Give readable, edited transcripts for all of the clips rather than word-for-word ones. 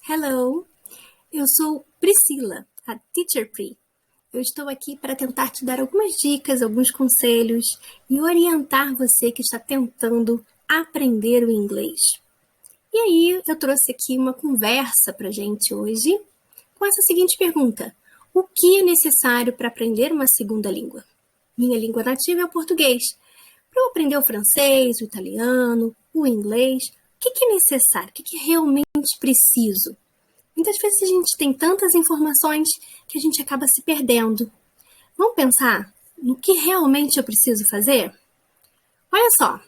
Hello, eu sou Priscila, a Teacher Pri. Eu estou aqui para tentar te dar algumas dicas, alguns conselhos e orientar você que está tentando aprender o inglês. E aí, eu trouxe aqui uma conversa para gente hoje com essa seguinte pergunta: o que é necessário para aprender uma segunda língua? Minha língua nativa é o português. Para eu aprender o francês, o italiano, o inglês, o que é necessário? O que realmente preciso? Muitas vezes a gente tem tantas informações que a gente acaba se perdendo. Vamos pensar no que realmente eu preciso fazer? Olha só, o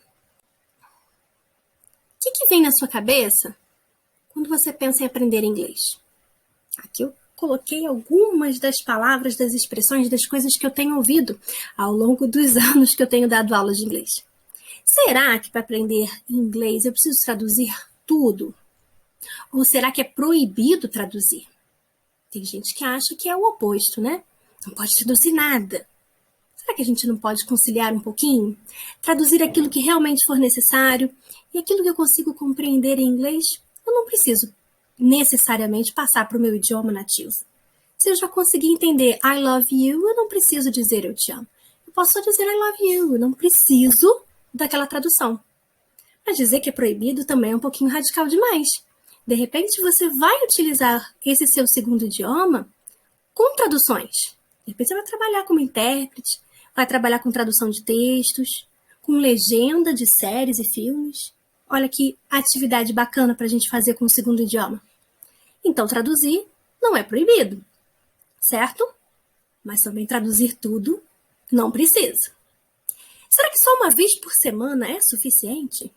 que vem na sua cabeça quando você pensa em aprender inglês? Aqui eu coloquei algumas das palavras, das expressões, das coisas que eu tenho ouvido ao longo dos anos que eu tenho dado aula de inglês. Será que para aprender inglês eu preciso traduzir tudo? Ou será que é proibido traduzir? Tem gente que acha que é o oposto, né? Não pode traduzir nada. Será que a gente não pode conciliar um pouquinho? Traduzir aquilo que realmente for necessário e aquilo que eu consigo compreender em inglês, eu não preciso necessariamente passar para o meu idioma nativo. Se eu já conseguir entender I love you, eu não preciso dizer eu te amo. Eu posso só dizer I love you, eu não preciso daquela tradução. Mas dizer que é proibido também é um pouquinho radical demais. De repente, você vai utilizar esse seu segundo idioma com traduções. De repente, você vai trabalhar como intérprete, vai trabalhar com tradução de textos, com legenda de séries e filmes. Olha que atividade bacana para a gente fazer com o segundo idioma. Então, traduzir não é proibido, certo? Mas também traduzir tudo não precisa. Será que só uma vez por semana é suficiente?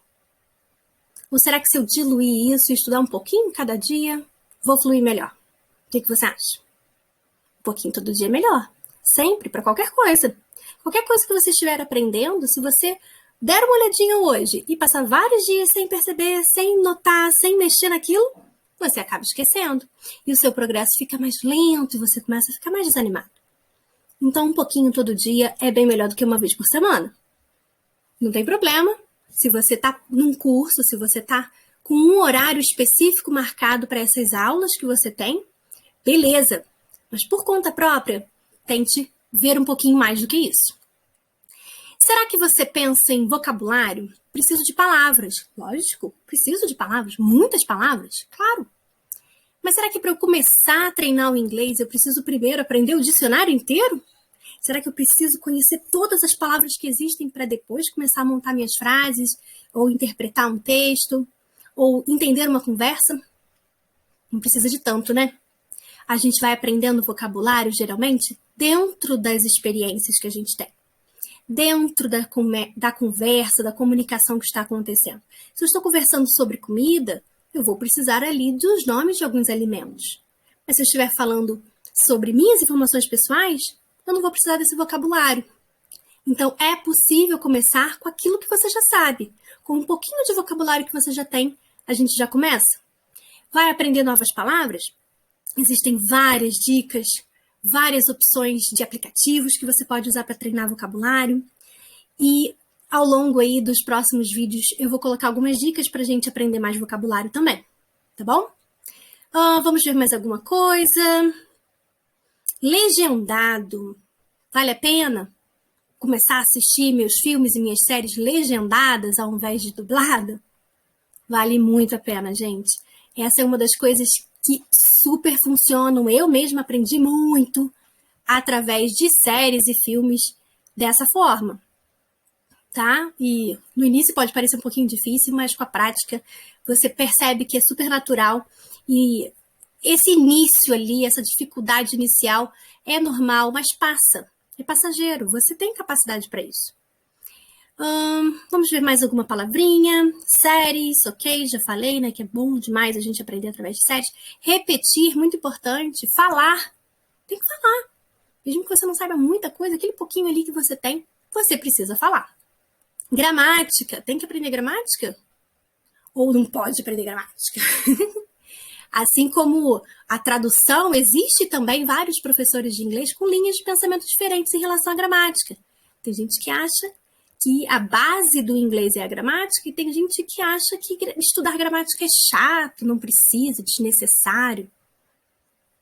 Ou será que se eu diluir isso e estudar um pouquinho cada dia, vou fluir melhor? O que você acha? Um pouquinho todo dia é melhor. Sempre, para qualquer coisa. Qualquer coisa que você estiver aprendendo, se você der uma olhadinha hoje e passar vários dias sem perceber, sem notar, sem mexer naquilo, você acaba esquecendo. E o seu progresso fica mais lento e você começa a ficar mais desanimado. Então, um pouquinho todo dia é bem melhor do que uma vez por semana. Não tem problema. Se você está num curso, se você está com um horário específico marcado para essas aulas que você tem, beleza. Mas por conta própria, tente ver um pouquinho mais do que isso. Será que você pensa em vocabulário? Preciso de palavras. Lógico, preciso de palavras. Muitas palavras, claro. Mas será que para eu começar a treinar o inglês, eu preciso primeiro aprender o dicionário inteiro? Será que eu preciso conhecer todas as palavras que existem para depois começar a montar minhas frases, ou interpretar um texto, ou entender uma conversa? Não precisa de tanto, né? A gente vai aprendendo vocabulário, geralmente, dentro das experiências que a gente tem. Dentro da conversa, da comunicação que está acontecendo. Se eu estou conversando sobre comida, eu vou precisar ali dos nomes de alguns alimentos. Mas se eu estiver falando sobre minhas informações pessoais, eu não vou precisar desse vocabulário. Então, é possível começar com aquilo que você já sabe. Com um pouquinho de vocabulário que você já tem, a gente já começa. Vai aprender novas palavras? Existem várias dicas, várias opções de aplicativos que você pode usar para treinar vocabulário. E ao longo aí dos próximos vídeos, eu vou colocar algumas dicas para a gente aprender mais vocabulário também. Tá bom? Vamos ver mais alguma coisa. Legendado. Vale a pena começar a assistir meus filmes e minhas séries legendadas ao invés de dublada? Vale muito a pena, gente. Essa é uma das coisas que super funcionam. Eu mesma aprendi muito através de séries e filmes dessa forma, tá? E no início pode parecer um pouquinho difícil, mas com a prática você percebe que é super natural e esse início ali, essa dificuldade inicial é normal, mas passa. É passageiro, você tem capacidade para isso. Vamos ver mais alguma palavrinha. Séries, ok, já falei, né, que é bom demais a gente aprender através de séries. Repetir, muito importante. Falar, tem que falar. Mesmo que você não saiba muita coisa, aquele pouquinho ali que você tem, você precisa falar. Gramática, tem que aprender gramática? Ou não pode aprender gramática? Assim como a tradução, existe também vários professores de inglês com linhas de pensamento diferentes em relação à gramática. Tem gente que acha que a base do inglês é a gramática, e tem gente que acha que estudar gramática é chato, não precisa, desnecessário.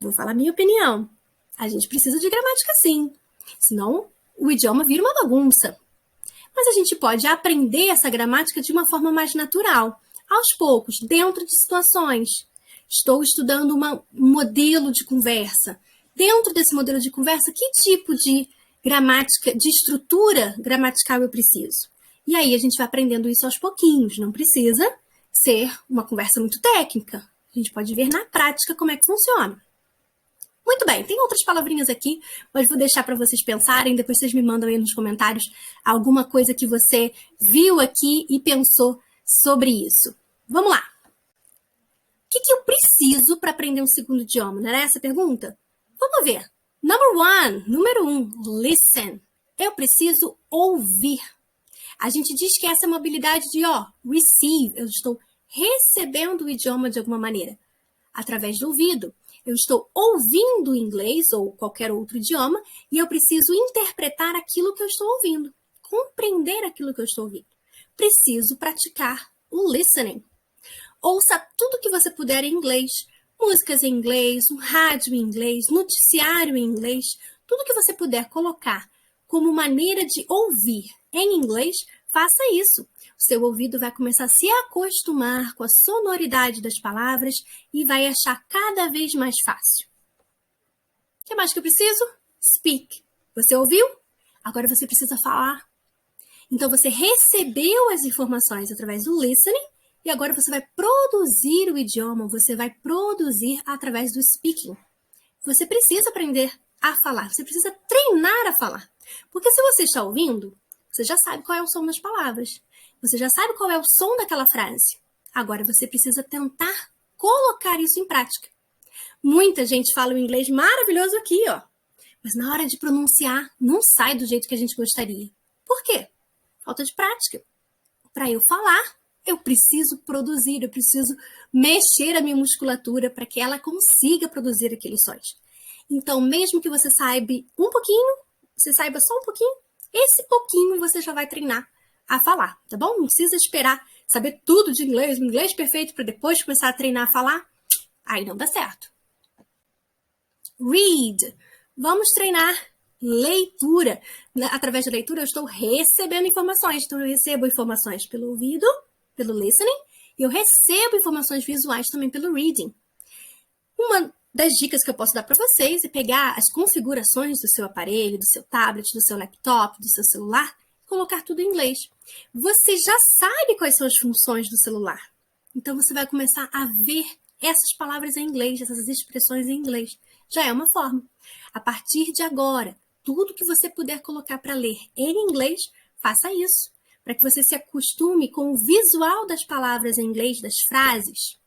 Vou falar a minha opinião. A gente precisa de gramática sim, senão o idioma vira uma bagunça. Mas a gente pode aprender essa gramática de uma forma mais natural, aos poucos, dentro de situações. Estou estudando um modelo de conversa. Dentro desse modelo de conversa, que tipo de gramática, de estrutura gramatical eu preciso? E aí a gente vai aprendendo isso aos pouquinhos. Não precisa ser uma conversa muito técnica. A gente pode ver na prática como é que funciona. Muito bem, tem outras palavrinhas aqui, mas vou deixar para vocês pensarem, depois vocês me mandam aí nos comentários alguma coisa que você viu aqui e pensou sobre isso. Vamos lá! O que eu preciso para aprender um segundo idioma? Não era essa a pergunta? Vamos ver. Número 1, listen. Eu preciso ouvir. A gente diz que essa é uma habilidade de, receive. Eu estou recebendo o idioma de alguma maneira, através do ouvido. Eu estou ouvindo inglês ou qualquer outro idioma e eu preciso interpretar aquilo que eu estou ouvindo, compreender aquilo que eu estou ouvindo. Preciso praticar o listening. Ouça tudo que você puder em inglês, músicas em inglês, um rádio em inglês, noticiário em inglês, tudo que você puder colocar como maneira de ouvir em inglês, faça isso. O seu ouvido vai começar a se acostumar com a sonoridade das palavras e vai achar cada vez mais fácil. O que mais que eu preciso? Speak. Você ouviu? Agora você precisa falar. Então você recebeu as informações através do listening e agora você vai produzir o idioma, você vai produzir através do speaking. Você precisa aprender a falar, você precisa treinar a falar. Porque se você está ouvindo, você já sabe qual é o som das palavras. Você já sabe qual é o som daquela frase. Agora você precisa tentar colocar isso em prática. Muita gente fala o inglês maravilhoso aqui, mas na hora de pronunciar não sai do jeito que a gente gostaria. Por quê? Falta de prática. Para eu falar, eu preciso produzir, eu preciso mexer a minha musculatura para que ela consiga produzir aqueles sons. Então, mesmo que você saiba um pouquinho, você saiba só um pouquinho, esse pouquinho você já vai treinar a falar, tá bom? Não precisa esperar saber tudo de inglês, um inglês perfeito, para depois começar a treinar a falar. Aí não dá certo. Read. Vamos treinar leitura. Através da leitura eu estou recebendo informações. Então eu recebo informações pelo ouvido, pelo listening, e eu recebo informações visuais também pelo reading. Uma das dicas que eu posso dar para vocês é pegar as configurações do seu aparelho, do seu tablet, do seu laptop, do seu celular, e colocar tudo em inglês. Você já sabe quais são as funções do celular. Então você vai começar a ver essas palavras em inglês, essas expressões em inglês. Já é uma forma. A partir de agora, tudo que você puder colocar para ler em inglês, faça isso, para que você se acostume com o visual das palavras em inglês, das frases.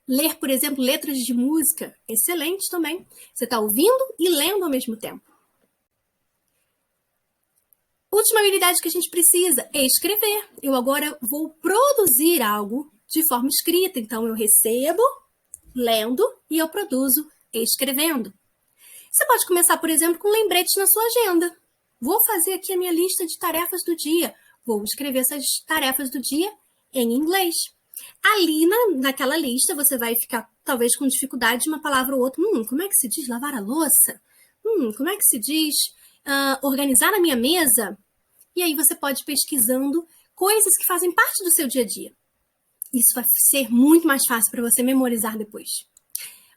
Ler, por exemplo, letras de música, excelente também. Você está ouvindo e lendo ao mesmo tempo. Última habilidade que a gente precisa é escrever. Eu agora vou produzir algo de forma escrita. Então, eu recebo, lendo, e eu produzo escrevendo. Você pode começar, por exemplo, com lembretes na sua agenda. Vou fazer aqui a minha lista de tarefas do dia. Vou escrever essas tarefas do dia em inglês. Ali naquela lista você vai ficar talvez com dificuldade de uma palavra ou outra. Como é que se diz lavar a louça? Como é que se diz organizar a minha mesa? E aí você pode ir pesquisando coisas que fazem parte do seu dia a dia. Isso vai ser muito mais fácil para você memorizar depois.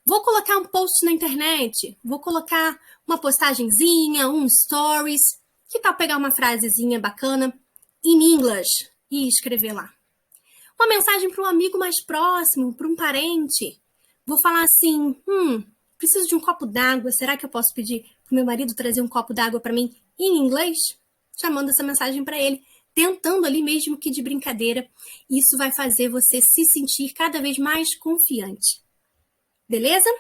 Vou colocar um post na internet, vou colocar uma postagenzinha, um stories. Que tal pegar uma frasezinha bacana in English e escrever lá? Uma mensagem para um amigo mais próximo, para um parente. Vou falar assim, preciso de um copo d'água, será que eu posso pedir para o meu marido trazer um copo d'água para mim em inglês? Já mando essa mensagem para ele, tentando ali mesmo que de brincadeira. Isso vai fazer você se sentir cada vez mais confiante. Beleza?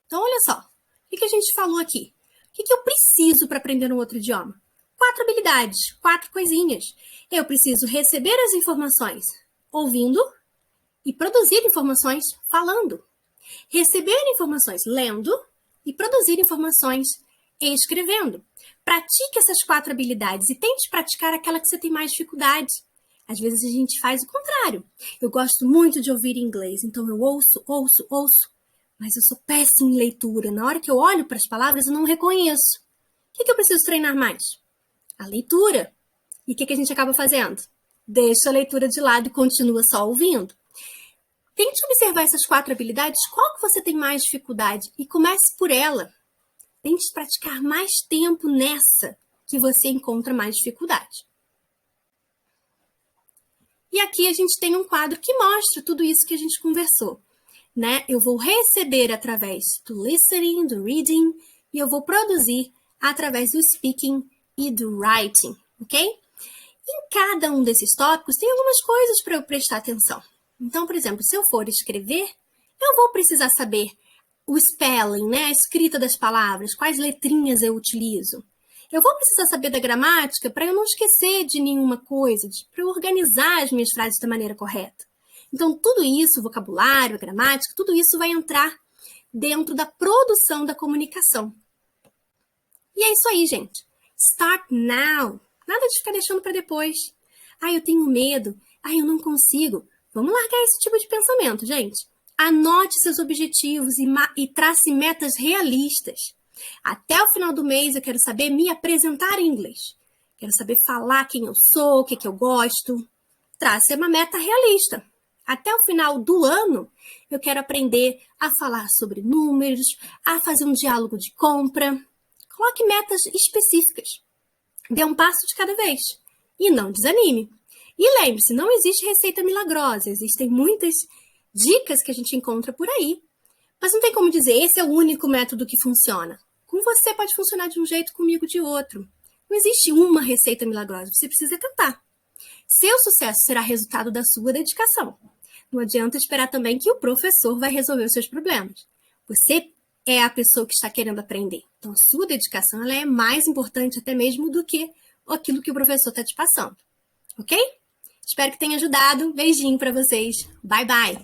Então, olha só. O que a gente falou aqui? O que eu preciso para aprender um outro idioma? 4 habilidades, 4 coisinhas. Eu preciso receber as informações ouvindo e produzir informações falando. Receber informações lendo e produzir informações escrevendo. Pratique essas 4 habilidades e tente praticar aquela que você tem mais dificuldade. Às vezes a gente faz o contrário. Eu gosto muito de ouvir inglês, então eu ouço, mas eu sou péssima em leitura. Na hora que eu olho para as palavras, eu não reconheço. O que eu preciso treinar mais? A leitura. E o que a gente acaba fazendo? Deixa a leitura de lado e continua só ouvindo. Tente observar essas 4 habilidades, qual que você tem mais dificuldade e comece por ela. Tente praticar mais tempo nessa que você encontra mais dificuldade. E aqui a gente tem um quadro que mostra tudo isso que a gente conversou, né? Eu vou receber através do listening, do reading, e eu vou produzir através do speaking e do writing, ok? Em cada um desses tópicos tem algumas coisas para eu prestar atenção. Então, por exemplo, se eu for escrever, eu vou precisar saber o spelling, né? A escrita das palavras, quais letrinhas eu utilizo. Eu vou precisar saber da gramática para eu não esquecer de nenhuma coisa, para eu organizar as minhas frases da maneira correta. Então, tudo isso, o vocabulário, a gramática, tudo isso vai entrar dentro da produção da comunicação. E é isso aí, gente. Start now. Nada de ficar deixando para depois. Eu tenho medo. Eu não consigo. Vamos largar esse tipo de pensamento, gente. Anote seus objetivos e trace metas realistas. Até o final do mês eu quero saber me apresentar em inglês. Quero saber falar quem eu sou, o que eu gosto. Trace uma meta realista. Até o final do ano eu quero aprender a falar sobre números, a fazer um diálogo de compra. Coloque metas específicas. Dê um passo de cada vez. E não desanime. E lembre-se, não existe receita milagrosa. Existem muitas dicas que a gente encontra por aí. Mas não tem como dizer, esse é o único método que funciona. Com você pode funcionar de um jeito, comigo de outro. Não existe uma receita milagrosa, você precisa tentar. Seu sucesso será resultado da sua dedicação. Não adianta esperar também que o professor vai resolver os seus problemas. Você é a pessoa que está querendo aprender. Então, a sua dedicação ela é mais importante até mesmo do que aquilo que o professor está te passando. Ok? Espero que tenha ajudado. Beijinho para vocês. Bye, bye!